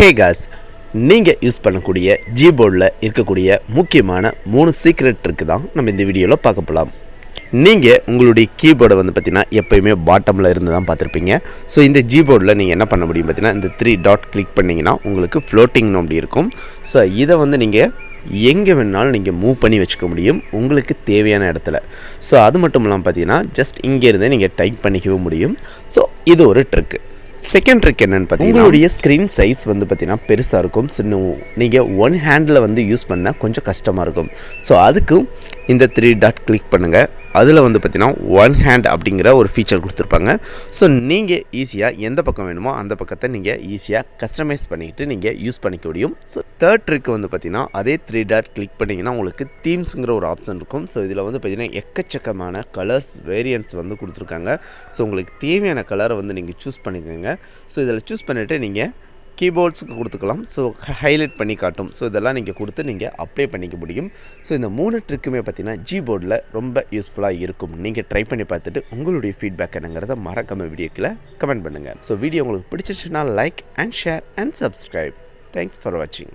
ஹே cos, நீங்கள் use பண்ணக்கூடிய Gboardல இருக்கக்கூடிய முக்கியமான 3 சீக்ரெட் ட்ரிக் தான் நம்ம இந்த வீடியோவில் பார்க்க போகலாம். நீங்கள் உங்களுடைய கீபோர்டை வந்து பார்த்தீங்கன்னா எப்போயுமே பாட்டமில் இருந்து தான் பார்த்துருப்பீங்க. ஸோ இந்த Gboardல நீங்கள் என்ன பண்ண முடியும் பார்த்தீங்கன்னா, இந்த 3 டாட் கிளிக் பண்ணிங்கன்னா உங்களுக்கு ஃப்ளோட்டிங்னு அப்படி இருக்கும். ஸோ இதை வந்து நீங்கள் எங்கே வேணாலும் நீங்கள் மூவ் பண்ணி வச்சுக்க முடியும் உங்களுக்கு தேவையான இடத்துல. ஸோ அது மட்டும் இல்லாமல் பார்த்தீங்கன்னா ஜஸ்ட் இங்கேருந்தே நீங்கள் டைப் பண்ணிக்கவும் முடியும். ஸோ இது ஒரு ட்ரிக்கு. செகண்ட் ட்ரிக் என்னென்னு பார்த்தீங்கன்னா, உங்களுடைய ஸ்க்ரீன் சைஸ் வந்து பார்த்தீங்கன்னா பெருசாக இருக்கும். நீங்கள் ஒன் ஹேண்டில் வந்து யூஸ் பண்ணால் கொஞ்சம் கஷ்டமாக இருக்கும். ஸோ அதுக்கும் இந்த 3 டாட் கிளிக் பண்ணுங்கள். அதில் வந்து பார்த்தீங்கன்னா ஒன் ஹேண்ட் அப்படிங்கிற ஒரு ஃபீச்சர் கொடுத்துருப்பாங்க. ஸோ நீங்கள் ஈஸியாக எந்த பக்கம் வேணுமோ அந்த பக்கத்தை நீங்கள் ஈஸியாக கஸ்டமைஸ் பண்ணிக்கிட்டு நீங்கள் யூஸ் பண்ணிக்க முடியும். ஸோ தேர்ட் ட்ரிக் வந்து பார்த்தீங்கன்னா, அதே 3 டாட் கிளிக் பண்ணிங்கன்னா உங்களுக்கு தீம்ஸுங்கிற ஒரு ஆப்ஷன் இருக்கும். ஸோ இதில் வந்து பார்த்தீங்கன்னா எக்கச்சக்கமான கலர்ஸ் வேரியன்ட்ஸ் வந்து கொடுத்துருக்காங்க. ஸோ உங்களுக்கு தேவையான கலரை வந்து நீங்கள் சூஸ் பண்ணிக்கோங்க. ஸோ இதில் சூஸ் பண்ணிவிட்டு நீங்கள் கீபோர்ட்ஸுக்கு கொடுத்துக்கலாம். ஸோ ஹைலைட் பண்ணி காட்டும். ஸோ இதெல்லாம் நீங்கள் கொடுத்து நீங்கள் அப்ளை பண்ணிக்க முடியும். ஸோ இந்த 3 ட்ரிக்குமே பார்த்தீங்கன்னா Gboardல ரொம்ப யூஸ்ஃபுல்லாக இருக்கும். நீங்கள் ட்ரை பண்ணி பார்த்துட்டு உங்களுடைய ஃபீட்பேக் என்னங்கிறத மறக்காம வீடியோக்கில் கமெண்ட் பண்ணுங்கள். ஸோ வீடியோ உங்களுக்கு பிடிச்சிச்சுன்னா like and share and subscribe. Thanks for வாட்சிங்.